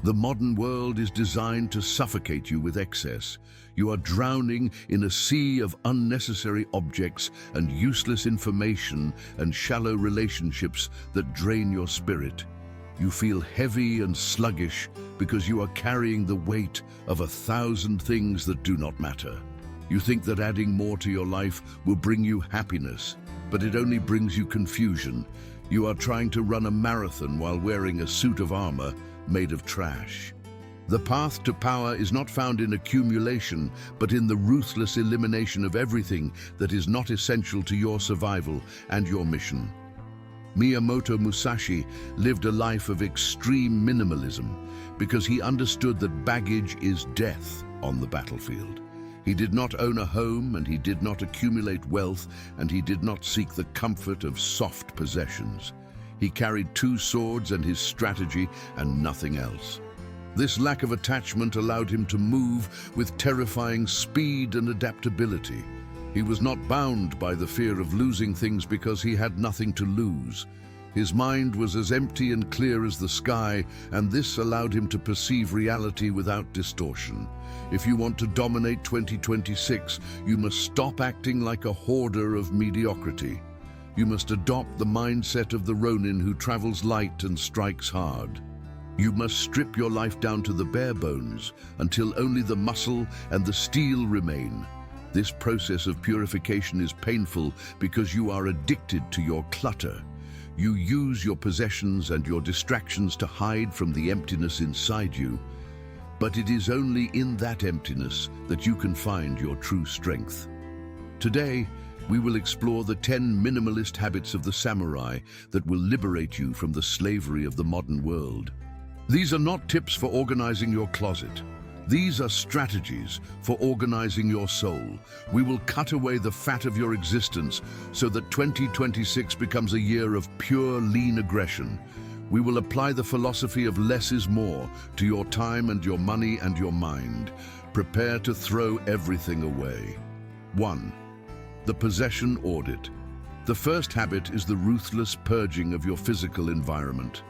The modern world is designed to suffocate you with excess. You are drowning in a sea of unnecessary objects and useless information and shallow relationships that drain your spirit. You feel heavy and sluggish because you are carrying the weight of 1,000 things that do not matter. You think that adding more to your life will bring you happiness, but it only brings you confusion. You are trying to run a marathon while wearing a suit of armor made of trash. The path to power is not found in accumulation, but in the ruthless elimination of everything that is not essential to your survival and your mission. Miyamoto Musashi lived a life of extreme minimalism because he understood that baggage is death on the battlefield. He did not own a home, and he did not accumulate wealth, and he did not seek the comfort of soft possessions. He carried 2 swords and his strategy and nothing else. This lack of attachment allowed him to move with terrifying speed and adaptability. He was not bound by the fear of losing things because he had nothing to lose. His mind was as empty and clear as the sky, and this allowed him to perceive reality without distortion. If you want to dominate 2026, you must stop acting like a hoarder of mediocrity. You must adopt the mindset of the Ronin who travels light and strikes hard. You must strip your life down to the bare bones until only the muscle and the steel remain. This process of purification is painful because you are addicted to your clutter. You use your possessions and your distractions to hide from the emptiness inside you. But it is only in that emptiness that you can find your true strength. Today, we will explore the 10 minimalist habits of the samurai that will liberate you from the slavery of the modern world. These are not tips for organizing your closet. These are strategies for organizing your soul. We will cut away the fat of your existence so that 2026 becomes a year of pure, lean aggression. We will apply the philosophy of less is more to your time and your money and your mind. Prepare to throw everything away. 1. The possession audit. The first habit is the ruthless purging of your physical environment.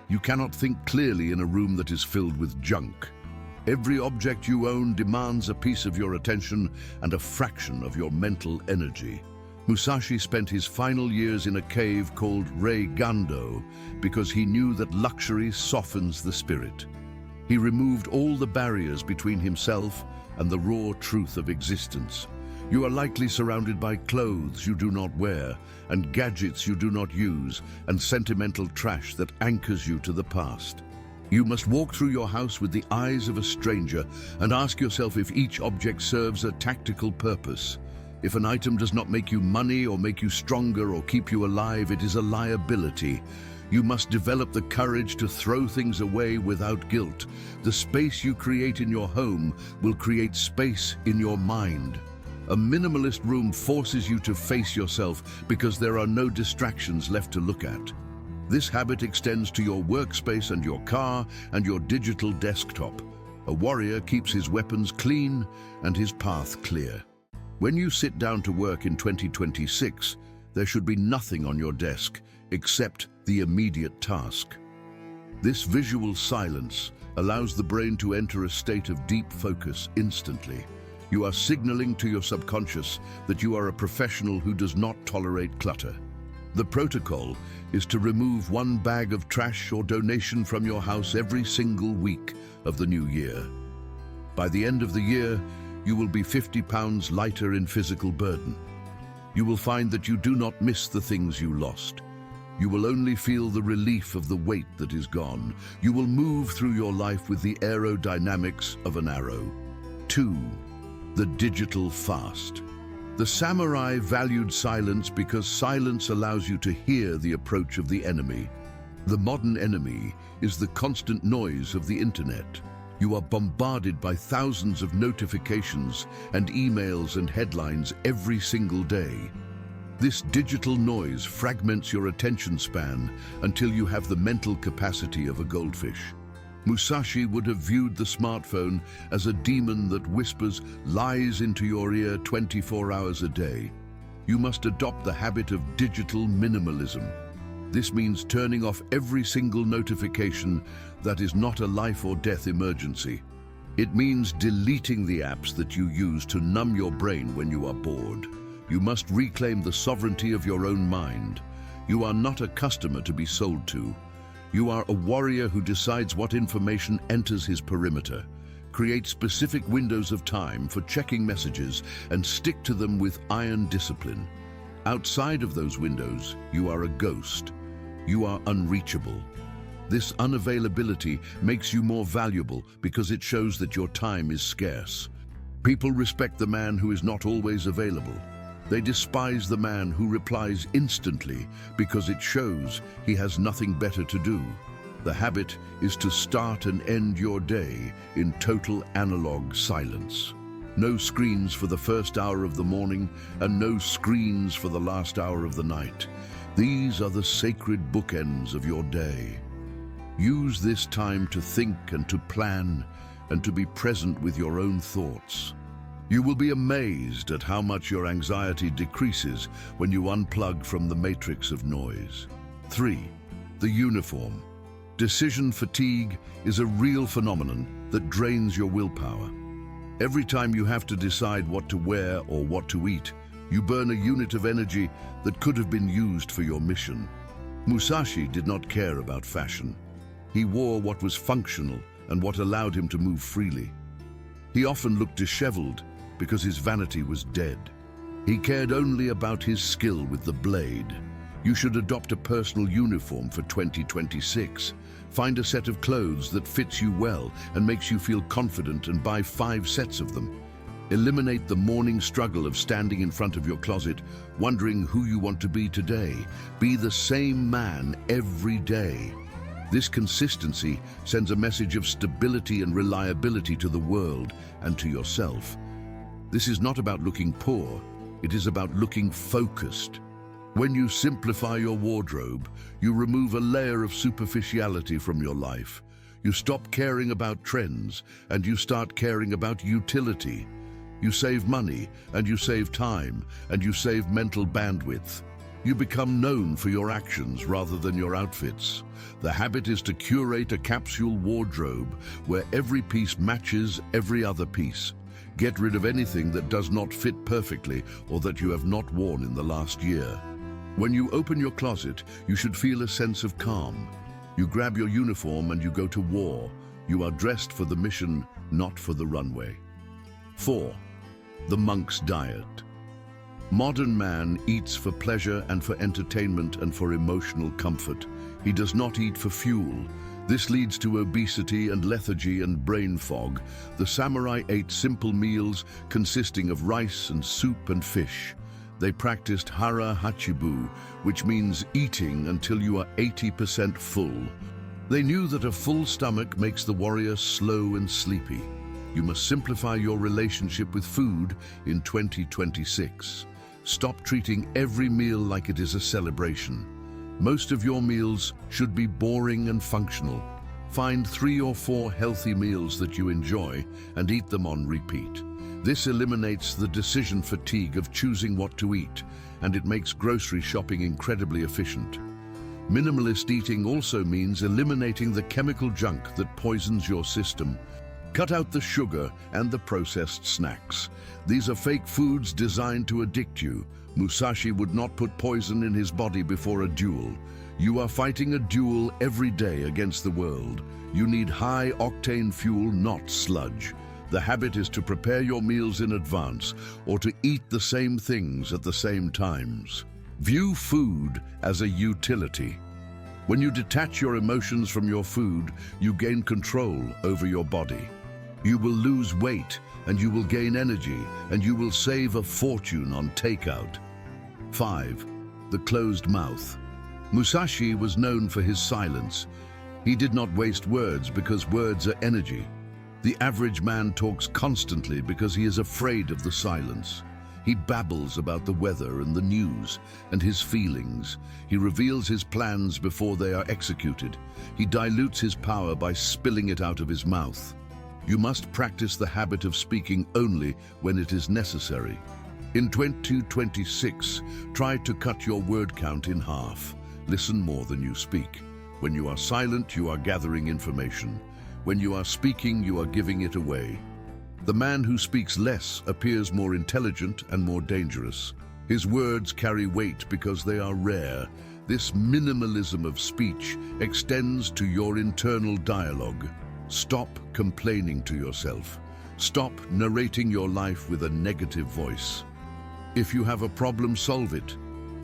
You cannot think clearly in a room that is filled with junk. Every object you own demands a piece of your attention and a fraction of your mental energy. Musashi spent his final years in a cave called Gando because he knew that luxury softens the spirit. He removed all the barriers between himself and the raw truth of existence. You are likely surrounded by clothes you do not wear, and gadgets you do not use, and sentimental trash that anchors you to the past. You must walk through your house with the eyes of a stranger and ask yourself if each object serves a tactical purpose. If an item does not make you money or make you stronger or keep you alive, it is a liability. You must develop the courage to throw things away without guilt. The space you create in your home will create space in your mind. A minimalist room forces you to face yourself because there are no distractions left to look at. This habit extends to your workspace and your car and your digital desktop. A warrior keeps his weapons clean and his path clear. When you sit down to work in 2026, there should be nothing on your desk except the immediate task. This visual silence allows the brain to enter a state of deep focus instantly. You are signaling to your subconscious that you are a professional who does not tolerate clutter. The protocol is to remove 1 bag of trash or donation from your house every single week of the new year. By the end of the year, you will be 50 pounds lighter in physical burden. You will find that you do not miss the things you lost. You will only feel the relief of the weight that is gone. You will move through your life with the aerodynamics of an arrow. 2. The digital fast. The samurai valued silence because silence allows you to hear the approach of the enemy. The modern enemy is the constant noise of the internet. You are bombarded by thousands of notifications and emails and headlines every single day. This digital noise fragments your attention span until you have the mental capacity of a goldfish. Musashi would have viewed the smartphone as a demon that whispers lies into your ear 24 hours a day. You must adopt the habit of digital minimalism. This means turning off every single notification that is not a life or death emergency. It means deleting the apps that you use to numb your brain when you are bored. You must reclaim the sovereignty of your own mind. You are not a customer to be sold to. You are a warrior who decides what information enters his perimeter. Create specific windows of time for checking messages and stick to them with iron discipline. Outside of those windows, you are a ghost. You are unreachable. This unavailability makes you more valuable because it shows that your time is scarce. People respect the man who is not always available. They despise the man who replies instantly because it shows he has nothing better to do. The habit is to start and end your day in total analog silence. No screens for the first hour of the morning and no screens for the last hour of the night. These are the sacred bookends of your day. Use this time to think and to plan and to be present with your own thoughts. You will be amazed at how much your anxiety decreases when you unplug from the matrix of noise. 3. The uniform. Decision fatigue is a real phenomenon that drains your willpower. Every time you have to decide what to wear or what to eat, you burn a unit of energy that could have been used for your mission. Musashi did not care about fashion. He wore what was functional and what allowed him to move freely. He often looked disheveled because his vanity was dead. He cared only about his skill with the blade. You should adopt a personal uniform for 2026. Find a set of clothes that fits you well and makes you feel confident and buy 5 sets of them. Eliminate the morning struggle of standing in front of your closet, wondering who you want to be today. Be the same man every day. This consistency sends a message of stability and reliability to the world and to yourself. This is not about looking poor, it is about looking focused. When you simplify your wardrobe, you remove a layer of superficiality from your life. You stop caring about trends and you start caring about utility. You save money and you save time and you save mental bandwidth. You become known for your actions rather than your outfits. The habit is to curate a capsule wardrobe where every piece matches every other piece. Get rid of anything that does not fit perfectly or that you have not worn in the last year. When you open your closet, you should feel a sense of calm. You grab your uniform and you go to war. You are dressed for the mission, not for the runway. 4. The monk's diet. Modern man eats for pleasure and for entertainment and for emotional comfort. He does not eat for fuel. This leads to obesity and lethargy and brain fog. The samurai ate simple meals consisting of rice and soup and fish. They practiced hara hachibu, which means eating until you are 80% full. They knew that a full stomach makes the warrior slow and sleepy. You must simplify your relationship with food in 2026. Stop treating every meal like it is a celebration. Most of your meals should be boring and functional. Find 3 or 4 healthy meals that you enjoy and eat them on repeat. This eliminates the decision fatigue of choosing what to eat, and it makes grocery shopping incredibly efficient. Minimalist eating also means eliminating the chemical junk that poisons your system. Cut out the sugar and the processed snacks. These are fake foods designed to addict you. Musashi would not put poison in his body before a duel. You are fighting a duel every day against the world. You need high-octane fuel, not sludge. The habit is to prepare your meals in advance or to eat the same things at the same times. View food as a utility. When you detach your emotions from your food, you gain control over your body. You will lose weight and you will gain energy and you will save a fortune on takeout. 5. The closed mouth. Musashi was known for his silence. He did not waste words because words are energy. The average man talks constantly because he is afraid of the silence. He babbles about the weather and the news and his feelings. He reveals his plans before they are executed. He dilutes his power by spilling it out of his mouth. You must practice the habit of speaking only when it is necessary. In 2026, try to cut your word count in half. Listen more than you speak. When you are silent, you are gathering information. When you are speaking, you are giving it away. The man who speaks less appears more intelligent and more dangerous. His words carry weight because they are rare. This minimalism of speech extends to your internal dialogue. Stop complaining to yourself. Stop narrating your life with a negative voice. If you have a problem, solve it.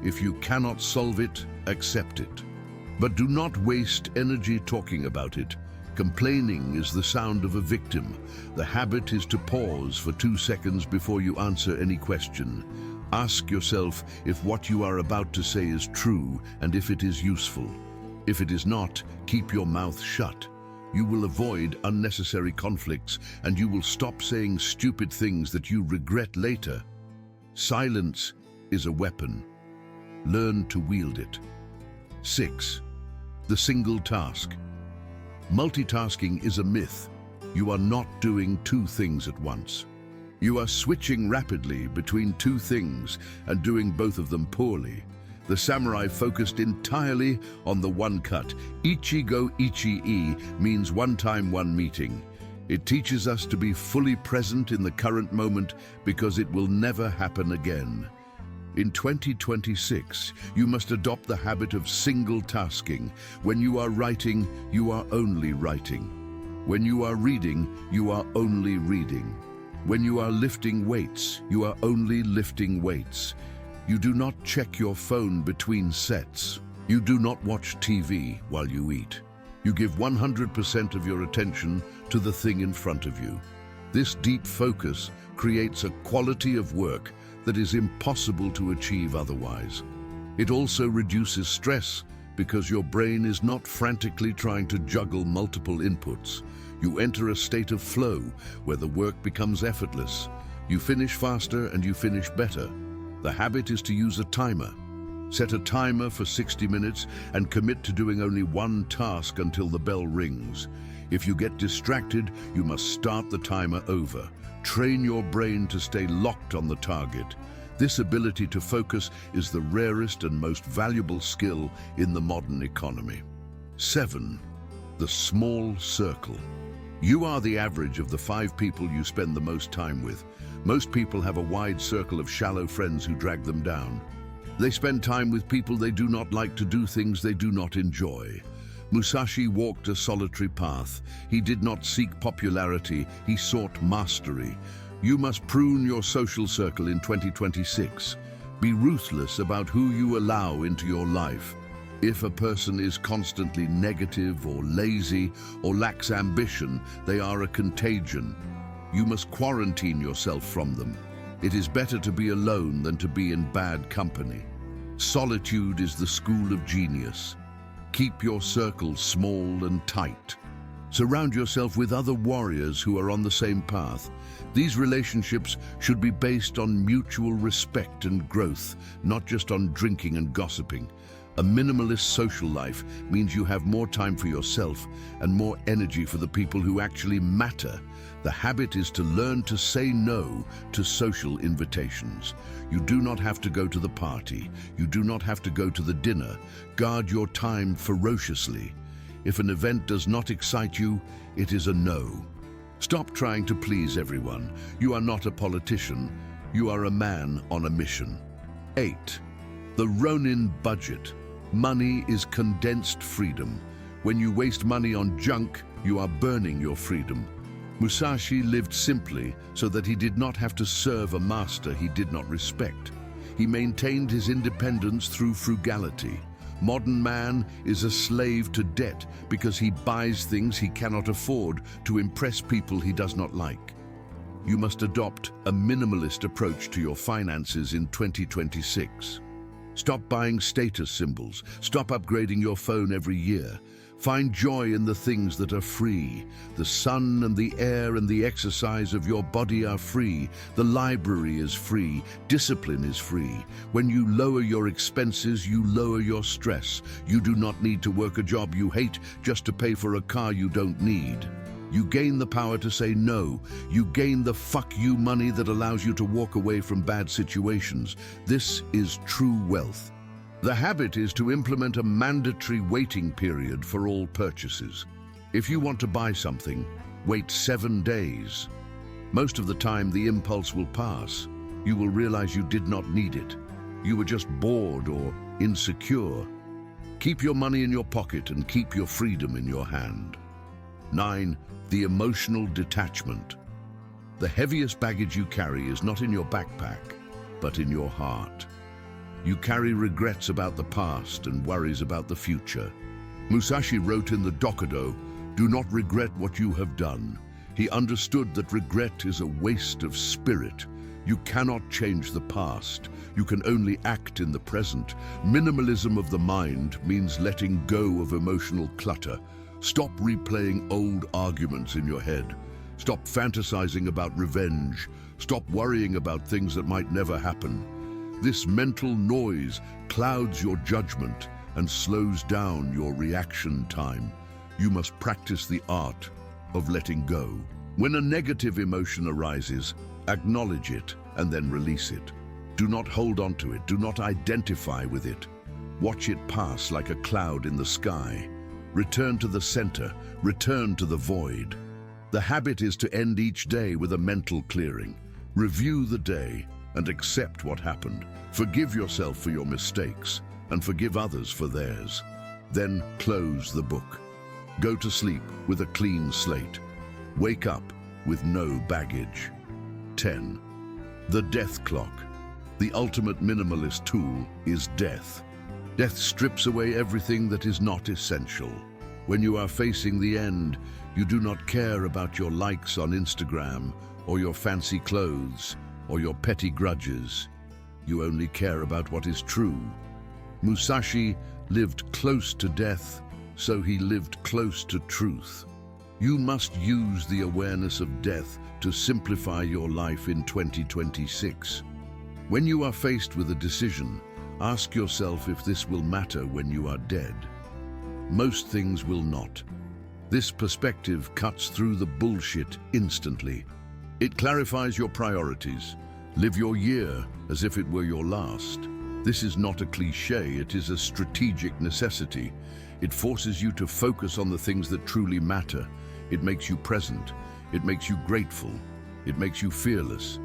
If you cannot solve it, accept it. But do not waste energy talking about it. Complaining is the sound of a victim. The habit is to pause for 2 seconds before you answer any question. Ask yourself if what you are about to say is true and if it is useful. If it is not, keep your mouth shut. You will avoid unnecessary conflicts and you will stop saying stupid things that you regret later. Silence is a weapon. Learn to wield it. 6. The single task. Multitasking is a myth. You are not doing 2 things at once. You are switching rapidly between 2 things and doing both of them poorly. The samurai focused entirely on the one cut. Ichigo Ichi-e means one time, one meeting. It teaches us to be fully present in the current moment because it will never happen again. In 2026, you must adopt the habit of single tasking. When you are writing, you are only writing. When you are reading, you are only reading. When you are lifting weights, you are only lifting weights. You do not check your phone between sets. You do not watch TV while you eat. You give 100% of your attention to the thing in front of you. This deep focus creates a quality of work that is impossible to achieve otherwise. It also reduces stress because your brain is not frantically trying to juggle multiple inputs. You enter a state of flow where the work becomes effortless. You finish faster and you finish better. The habit is to use a timer. Set a timer for 60 minutes and commit to doing only one task until the bell rings. If you get distracted, you must start the timer over. Train your brain to stay locked on the target. This ability to focus is the rarest and most valuable skill in the modern economy. 7. The small circle. You are the average of the 5 people you spend the most time with. Most people have a wide circle of shallow friends who drag them down. They spend time with people they do not like to do things they do not enjoy. Musashi walked a solitary path. He did not seek popularity, he sought mastery. You must prune your social circle in 2026. Be ruthless about who you allow into your life. If a person is constantly negative or lazy or lacks ambition, they are a contagion. You must quarantine yourself from them. It is better to be alone than to be in bad company. Solitude is the school of genius. Keep your circle small and tight. Surround yourself with other warriors who are on the same path. These relationships should be based on mutual respect and growth, not just on drinking and gossiping. A minimalist social life means you have more time for yourself and more energy for the people who actually matter. The habit is to learn to say no to social invitations. You do not have to go to the party. You do not have to go to the dinner. Guard your time ferociously. If an event does not excite you, it is a no. Stop trying to please everyone. You are not a politician. You are a man on a mission. 8. The Ronin budget. Money is condensed freedom. When you waste money on junk, you are burning your freedom. Musashi lived simply so that he did not have to serve a master he did not respect. He maintained his independence through frugality. Modern man is a slave to debt because he buys things he cannot afford to impress people he does not like. You must adopt a minimalist approach to your finances in 2026. Stop buying status symbols. Stop upgrading your phone every year. Find joy in the things that are free. The sun and the air and the exercise of your body are free. The library is free. Discipline is free. When you lower your expenses, you lower your stress. You do not need to work a job you hate just to pay for a car you don't need. You gain the power to say no. You gain the fuck you money that allows you to walk away from bad situations. This is true wealth. The habit is to implement a mandatory waiting period for all purchases. If you want to buy something, wait 7 days. Most of the time, the impulse will pass. You will realize you did not need it. You were just bored or insecure. Keep your money in your pocket and keep your freedom in your hand. 9. The emotional detachment. The heaviest baggage you carry is not in your backpack, but in your heart. You carry regrets about the past and worries about the future. Musashi wrote in the Dokudo, "Do not regret what you have done." He understood that regret is a waste of spirit. You cannot change the past. You can only act in the present. Minimalism of the mind means letting go of emotional clutter. Stop replaying old arguments in your head. Stop fantasizing about revenge. Stop worrying about things that might never happen. This mental noise clouds your judgment and slows down your reaction time. You must practice the art of letting go. When a negative emotion arises, acknowledge it and then release it. Do not hold on to it. Do not identify with it. Watch it pass like a cloud in the sky. Return to the center. Return to the void. The habit is to end each day with a mental clearing. Review the day and accept what happened. Forgive yourself for your mistakes and forgive others for theirs. Then close the book. Go to sleep with a clean slate. Wake up with no baggage. 10. The death clock. The ultimate minimalist tool is death. Death strips away everything that is not essential. When you are facing the end, you do not care about your likes on Instagram or your fancy clothes or your petty grudges. You only care about what is true. Musashi lived close to death, so he lived close to truth. You must use the awareness of death to simplify your life in 2026. When you are faced with a decision, ask yourself if this will matter when you are dead. Most things will not. This perspective cuts through the bullshit instantly. It clarifies your priorities. Live your year as if it were your last. This is not a cliché, it is a strategic necessity. It forces you to focus on the things that truly matter. It makes you present. It makes you grateful. It makes you fearless.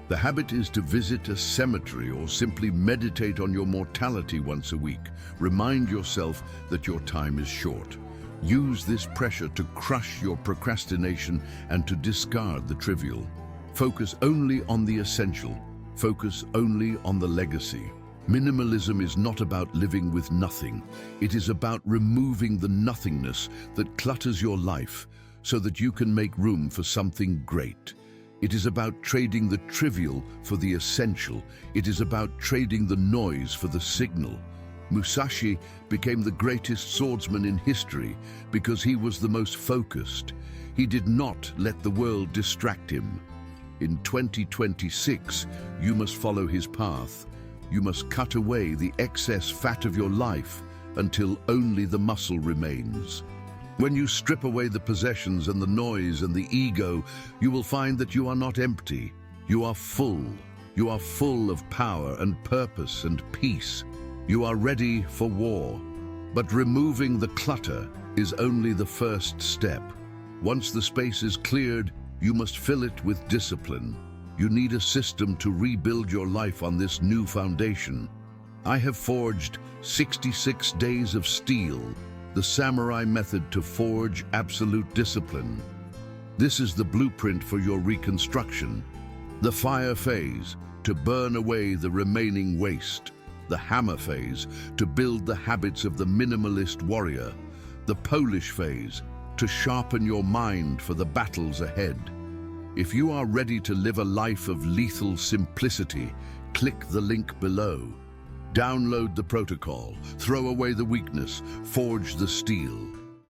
The habit is to visit a cemetery or simply meditate on your mortality once a week. Remind yourself that your time is short. Use this pressure to crush your procrastination and to discard the trivial. Focus only on the essential. Focus only on the legacy. Minimalism is not about living with nothing. It is about removing the nothingness that clutters your life so that you can make room for something great. It is about trading the trivial for the essential. It is about trading the noise for the signal. Musashi became the greatest swordsman in history because he was the most focused. He did not let the world distract him. In 2026, you must follow his path. You must cut away the excess fat of your life until only the muscle remains. When you strip away the possessions and the noise and the ego, you will find that you are not empty. You are full. You are full of power and purpose and peace. You are ready for war. But removing the clutter is only the first step. Once the space is cleared, you must fill it with discipline. You need a system to rebuild your life on this new foundation. I have forged 66 days of steel, the samurai method to forge absolute discipline. This is the blueprint for your reconstruction. The fire phase, to burn away the remaining waste. The hammer phase, to build the habits of the minimalist warrior. The Polish phase, to sharpen your mind for the battles ahead. If you are ready to live a life of lethal simplicity, click the link below. Download the protocol, throw away the weakness, forge the steel.